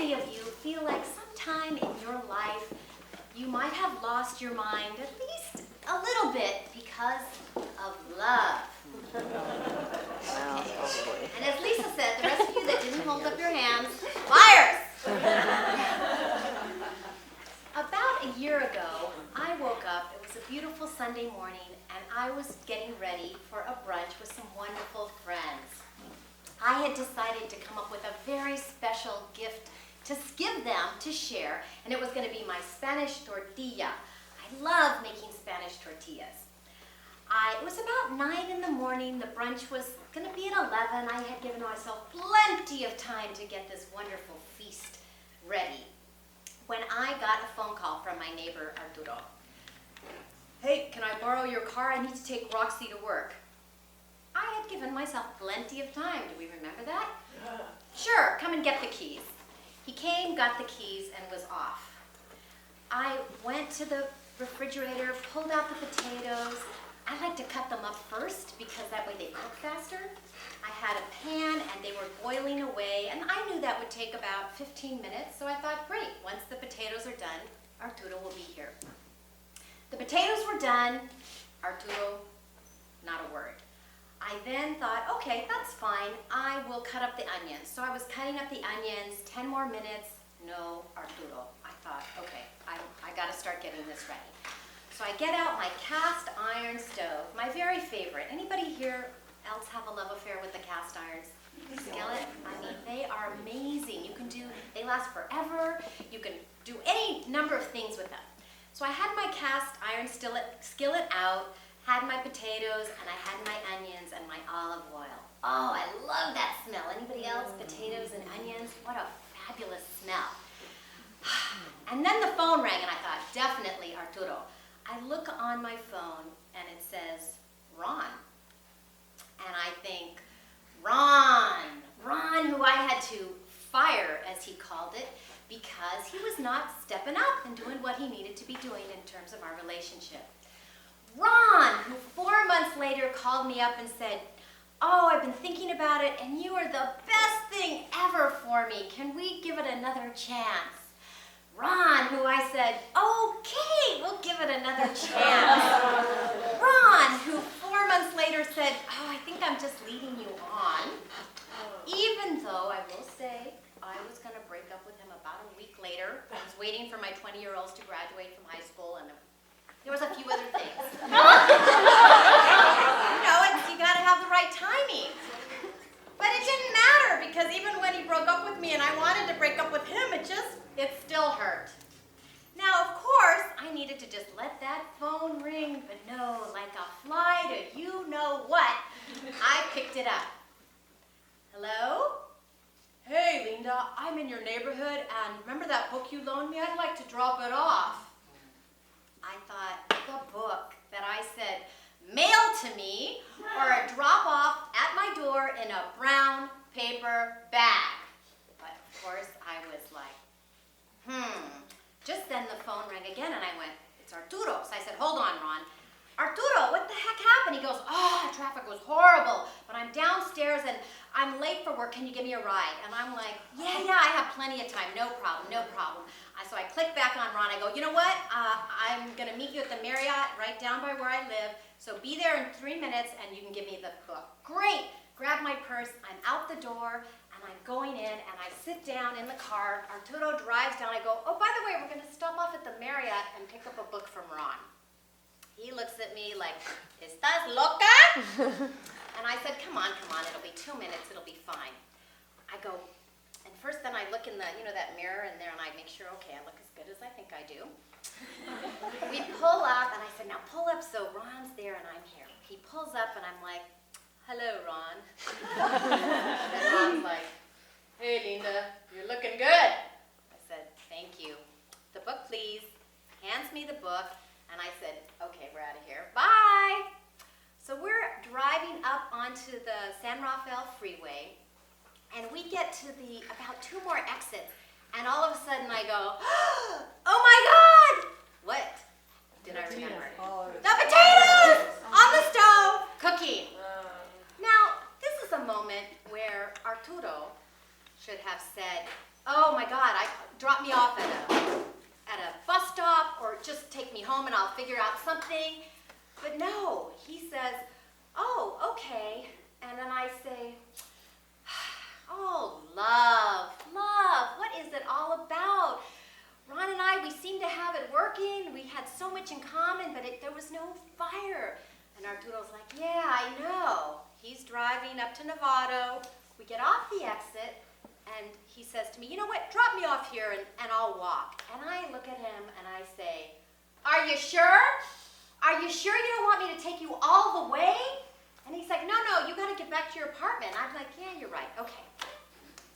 many of you feel like sometime in your life you might have lost your mind at least a little bit because of love? And as Lisa said, the rest of you that didn't hold up your hands, liars! About a year ago, I woke up. It was a beautiful Sunday morning, and I was getting ready for a brunch with some wonderful friends. I had decided to come up with a very special gift to give them to share, and it was going to be my Spanish tortilla. I love making Spanish tortillas. It was about 9 in the morning. The brunch was going to be at 11. I had given myself plenty of time to get this wonderful feast ready when I got a phone call from my neighbor, Arturo. Hey, can I borrow your car? I need to take Roxy to work. I had given myself plenty of time. Do we remember that? Yeah. Sure, come and get the keys. He came, got the keys, and was off. I went to the refrigerator, pulled out the potatoes. I like to cut them up first because that way they cook faster. I had a pan and they were boiling away, and I knew that would take about 15 minutes, so I thought, great, once the potatoes are done, Arturo will be here. The potatoes were done, Arturo, not a word. I then thought, okay, that's fine, I will cut up the onions. So I was cutting up the onions, 10 more minutes, no Arturo. I thought, okay, I gotta start getting this ready. So I get out my cast iron stove, my very favorite. Anybody here else have a love affair with the cast irons? Skillet? I mean, they are amazing. They last forever. You can do any number of things with them. So I had my cast iron skillet out, had my potatoes, and I had my onions and my olive oil. Oh, I love that smell. Anybody else? Potatoes and onions? What a fabulous smell. And then the phone rang, and I thought, definitely Arturo. I look on my phone, and it says, Ron. And I think, Ron, who I had to fire, as he called it, because he was not stepping up and doing what he needed to be doing in terms of our relationship. Ron, who 4 months later called me up and said, oh, I've been thinking about it, and you are the best thing ever for me. Can we give it another chance? Ron, who I said, okay, we'll give it another chance. Ron, who 4 months later said, oh, I think I'm just leading you on. Even though I will say I was going to break up with him about a week later. I was waiting for my 20-year-olds to graduate from high school, and there was a few other things. You got to have the right timing. But it didn't matter, because even when he broke up with me and I wanted to break up with him, it still hurt. Now, of course, I needed to just let that phone ring, but no, like a fly to you-know-what, I picked it up. Hello? Hey, Linda, I'm in your neighborhood, and remember that book you loaned me? I'd like to drop it off. I thought, the book that I said, mail to me, or a drop-off at my door in a brown paper bag. But of course, I was like, Just then the phone rang again, and I went, it's Arturo. So I said, hold on, Ron. Arturo, what the heck happened? He goes, traffic was horrible, but I'm downstairs and I'm late for work. Can you give me a ride? And I'm like, yeah, I have plenty of time. No problem. So I click back on Ron. I go, you know what? I'm going to meet you at the Marriott right down by where I live. So be there in 3 minutes and you can give me the book. Great. Grab my purse. I'm out the door and I'm going in and I sit down in the car. Arturo drives down. I go, oh, by the way, we're going to stop off at the Marriott and pick up a book from Ron. He looks at me like, ¿Estás loca? And I said, come on, it'll be 2 minutes, it'll be fine. I go, and first then I look in the, that mirror in there and I make sure, okay, I look as good as I think I do. We pull up and I said, now pull up so Ron's there and I'm here. He pulls up and I'm like, hello, Ron. And Ron's like, hey, Linda, you're looking good. I said, thank you. The book, please. Hands me the book. And I said, okay, we're out of here. Bye! So we're driving up onto the San Rafael freeway, and we get to about 2 more exits, and all of a sudden I go, oh my God! What did I remember? The potatoes on the stove, cooking. Now, this is a moment where Arturo should have said, oh my God, drop me off at a bus stop or just take me home and I'll figure out something. But no, he says, oh, okay. And then I say, oh, love, what is it all about? Ron and I, we seem to have it working. We had so much in common, but there was no fire. And Arturo's like, yeah, I know. He's driving up to Novato. We get off the exit, and he says to me, you know what, drop me off here and I'll walk. And I look at him and I say, are you sure? Are you sure you don't want me to take you all the way? And he's like, no, you gotta get back to your apartment. I'm like, yeah, you're right, okay.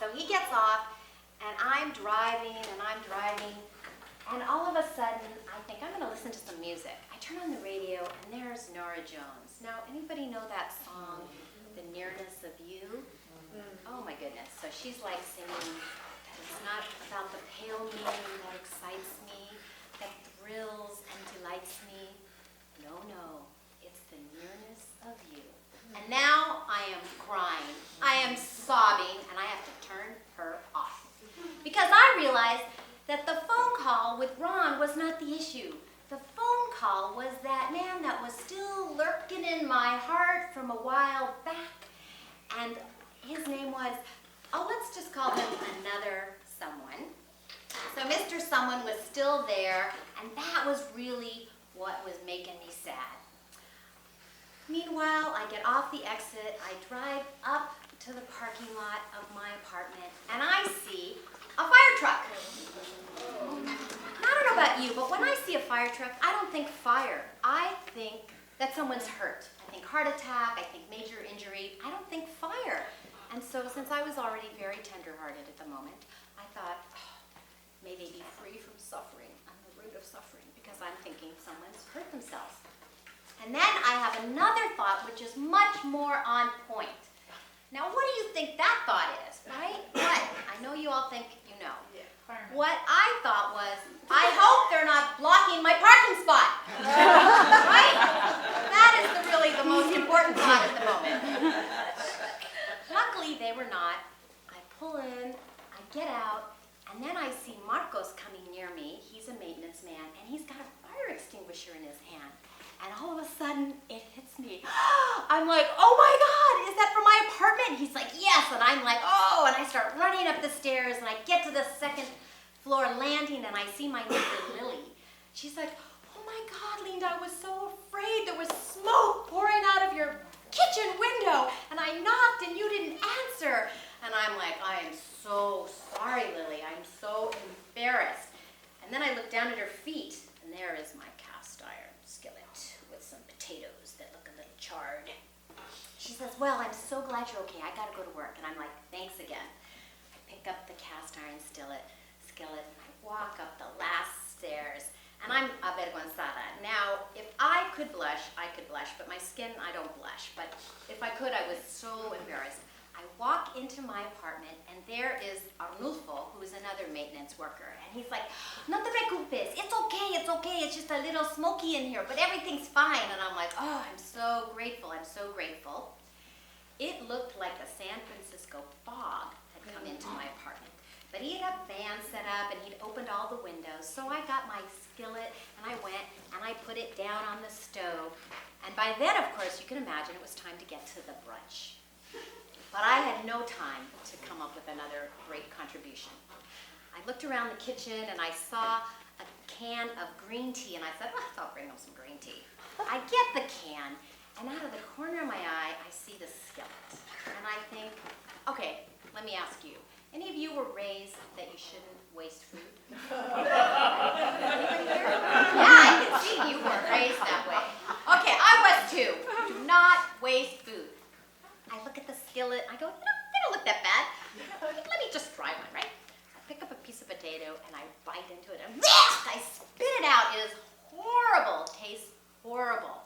So he gets off, and I'm driving, and all of a sudden, I think I'm gonna listen to some music. I turn on the radio, and there's Nora Jones. Now, anybody know that song, The Nearness of You? Oh my goodness, so she's like singing that it's not about the pale meaning that excites me, that thrills and delights me. No, it's the nearness of you. And now I am crying, I am sobbing, and I have to turn her off. Because I realized that the phone call with Ron was not the issue. The phone call was that man that was still lurking in my heart from a while back. And his name was, let's just call him another someone. So Mr. Someone was still there, and that was really what was making me sad. Meanwhile, I get off the exit, I drive up to the parking lot of my apartment, and I see a fire truck. I don't know about you, but when I see a fire truck, I don't think fire. I think that someone's hurt. I think heart attack, I think major injury. I don't think fire. And so since I was already very tender-hearted at the moment, I thought, may they be free from suffering, on the root of suffering, because I'm thinking someone's hurt themselves. And then I have another thought which is much more on point. Now, what do you think that thought is, right? What? I know you all think you know. Yeah. What I thought was, I hope they're not blocking my parking spot. Right? That is really the most important thought at the moment. Luckily, they were not. I pull in, I get out, and then I see Marcos coming near me. He's a maintenance man, and he's got a fire extinguisher in his hand. And all of a sudden, it hits me. I'm like, oh my God, is that from my apartment? He's like, yes. And I'm like, oh, and I start running up the stairs, and I get to the second floor landing, and I see my neighbor, Lily. She's like, oh my God, Linda, I was so afraid. There was smoke pouring out of your kitchen window, and I knocked, and you didn't answer. And I'm like, I am so sorry, Lily. I'm so embarrassed. And then I look down at her feet, and there is my cast iron skillet with some potatoes that look a little charred. She says, well, I'm so glad you're okay. I gotta go to work. And I'm like, thanks again. I pick up the cast iron skillet, and I walk up the last stairs. And I'm avergonzada. Now, if I could blush, but my skin, I don't blush. But if I could, I was so embarrassed. I walk into my apartment, and there is Arnulfo, who's another maintenance worker. And he's like, no te preocupes, it's okay, it's just a little smoky in here, but everything's fine. And I'm like, oh, I'm so grateful. It looked like a San Francisco fog had come into my apartment. But he had a fan set up, and he'd opened all the windows. So I got my skillet, and I went, and I put it down on the stove. And by then, of course, you can imagine it was time to get to the brunch. But I had no time to come up with another great contribution. I looked around the kitchen, and I saw a can of green tea, and I said, I'll bring them some green tea. I get the can, and out of the corner of my eye, I see the skillet. And I think, okay, let me ask you, any of you were raised that you shouldn't waste food? Anybody here? Yeah, I can see you were raised that way. Okay, I was too. Do not waste food. I look at the skillet, I go, they don't look that bad. Let me just try one, right? I pick up a piece of potato and I bite into it and I spit it out. It is horrible, tastes horrible.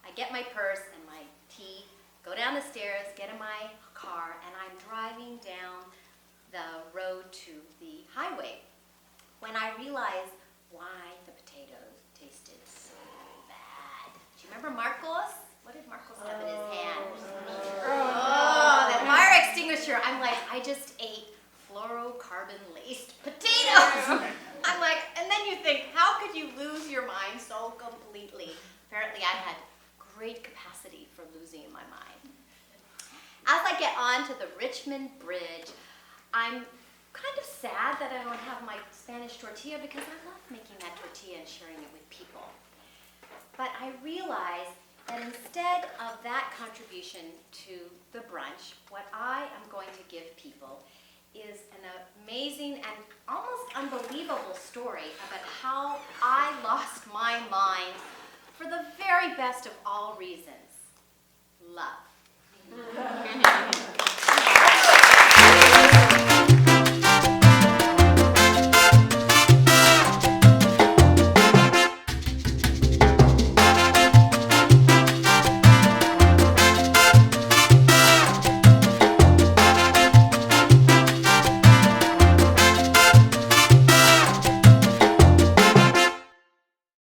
I get my purse and my tea, go down the stairs, get in my car, and I'm driving down the road to the highway when I realized why the potatoes tasted so bad. Do you remember Marcos? What did Marcos have in his hand? Oh, that fire extinguisher. I'm like, I just ate fluorocarbon-laced potatoes. I'm like, and then you think, how could you lose your mind so completely? Apparently I had great capacity for losing my mind. As I get on to the Richmond Bridge, I'm kind of sad that I don't have my Spanish tortilla because I love making that tortilla and sharing it with people. But I realize that instead of that contribution to the brunch, what I am going to give people is an amazing and almost unbelievable story about how I lost my mind for the very best of all reasons, love.